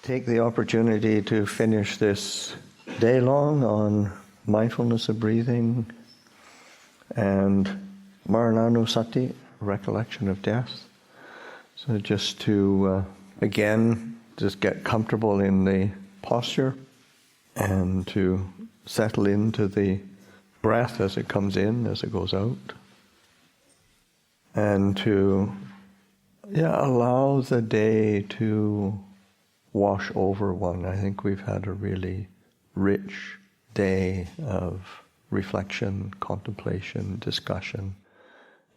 take the opportunity to finish this day long on mindfulness of breathing and Marananusati, recollection of death. So just to, again, just get comfortable in the posture and to settle into the breath as it comes in, as it goes out. And to allow the day to wash over one. I think we've had a really rich day of reflection, contemplation, discussion,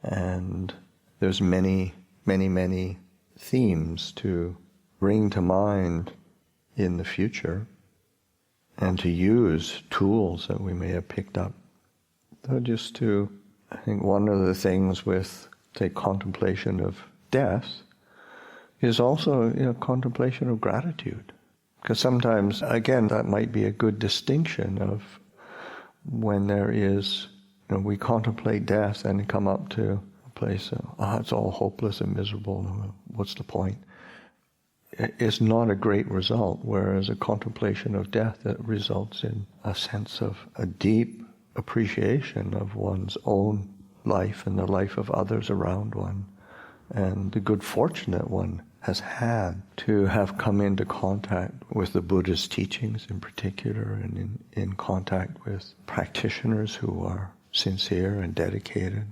and there's many, many, many themes to bring to mind in the future and to use tools that we may have picked up. So just to, I think one of the things with, say, contemplation of death is also, contemplation of gratitude. Because sometimes, again, that might be a good distinction of when there is, we contemplate death and come up to a place of, it's all hopeless and miserable, what's the point? It's not a great result, whereas a contemplation of death that results in a sense of a deep appreciation of one's own life and the life of others around one, and the good fortune that one has had to have come into contact with the Buddha's teachings in particular, and in contact with practitioners who are sincere and dedicated.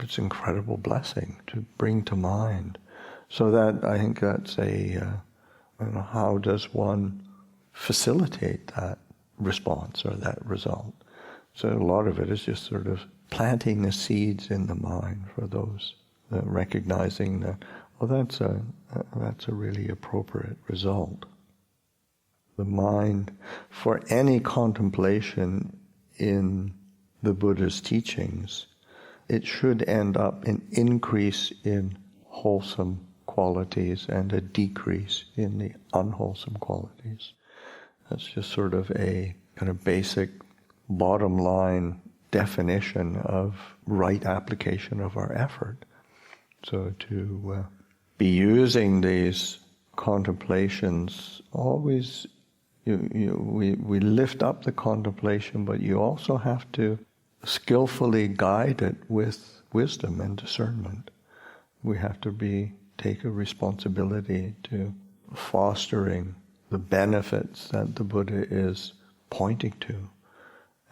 It's an incredible blessing to bring to mind. So that, I think that's how does one facilitate that response or that result? So a lot of it is just sort of planting the seeds in the mind for those, recognizing that, that's a really appropriate result. The mind, for any contemplation in the Buddha's teachings, it should end up in increase in wholesome qualities and a decrease in the unwholesome qualities. That's just sort of a kind of basic bottom line definition of right application of our effort. So to be using these contemplations, always we lift up the contemplation, but you also have to skillfully guide it with wisdom and discernment. We have to take a responsibility to fostering the benefits that the Buddha is pointing to,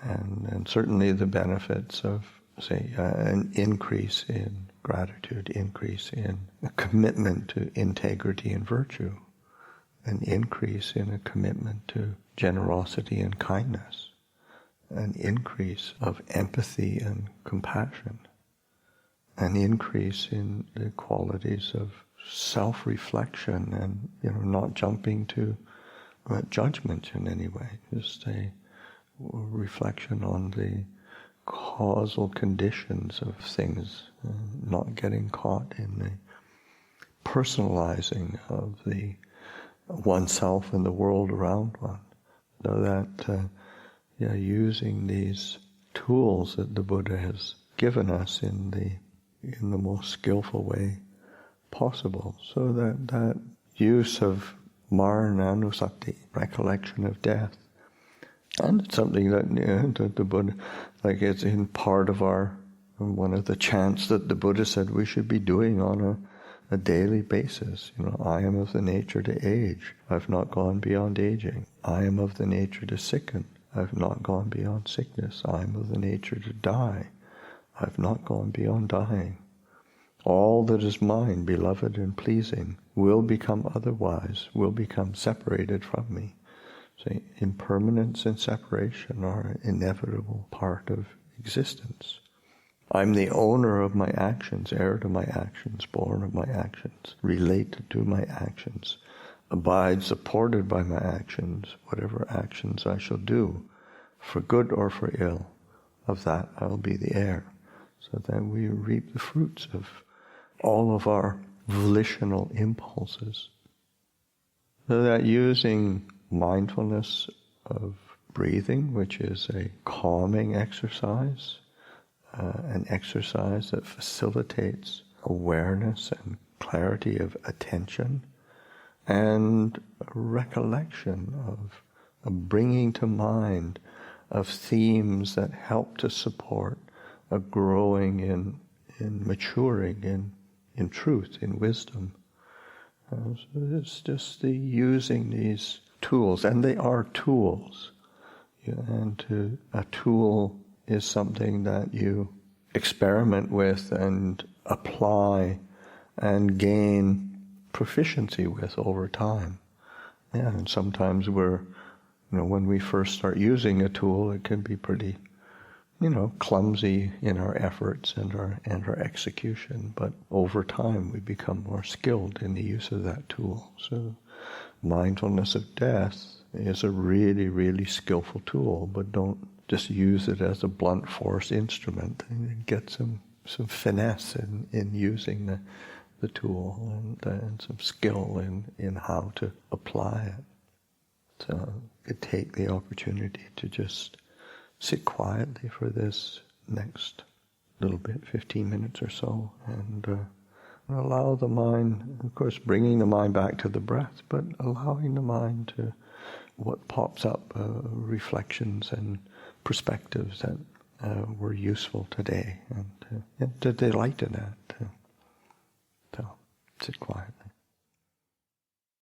and certainly the benefits of, say, an increase in gratitude, increase in a commitment to integrity and virtue, an increase in a commitment to generosity and kindness, an increase of empathy and compassion, an increase in the qualities of self-reflection and, not jumping to judgment in any way, just a reflection on the causal conditions of things, not getting caught in the personalizing of the oneself and the world around one. So that using these tools that the Buddha has given us in the most skillful way possible, so that use of Marananusati, recollection of death, and it's something that the Buddha, like it's in part of one of the chants that the Buddha said we should be doing on a daily basis. I am of the nature to age. I've not gone beyond aging. I am of the nature to sicken. I've not gone beyond sickness. I am of the nature to die. I've not gone beyond dying. All that is mine, beloved and pleasing, will become otherwise, will become separated from me. So impermanence and separation are an inevitable part of existence. I'm the owner of my actions, heir to my actions, born of my actions, related to my actions, abide supported by my actions, whatever actions I shall do, for good or for ill, of that I'll be the heir, so that we reap the fruits of all of our volitional impulses. So that using mindfulness of breathing, which is a calming exercise, an exercise that facilitates awareness and clarity of attention, and a recollection of bringing to mind of themes that help to support a growing in maturing in truth, in wisdom. So it's just the using these tools, and they are tools. And a tool is something that you experiment with and apply and gain proficiency with over time. Yeah, and sometimes when we first start using a tool, it can be pretty, clumsy in our efforts and our execution. But over time, we become more skilled in the use of that tool. So, mindfulness of death is a really, really skillful tool, but don't just use it as a blunt force instrument. And get some finesse in using the tool and some skill in how to apply it. So you take the opportunity to just sit quietly for this next little bit, 15 minutes or so, and allow the mind, of course, bringing the mind back to the breath, but allowing the mind to what pops up, reflections and perspectives that were useful today, and to delight in that. So sit quietly.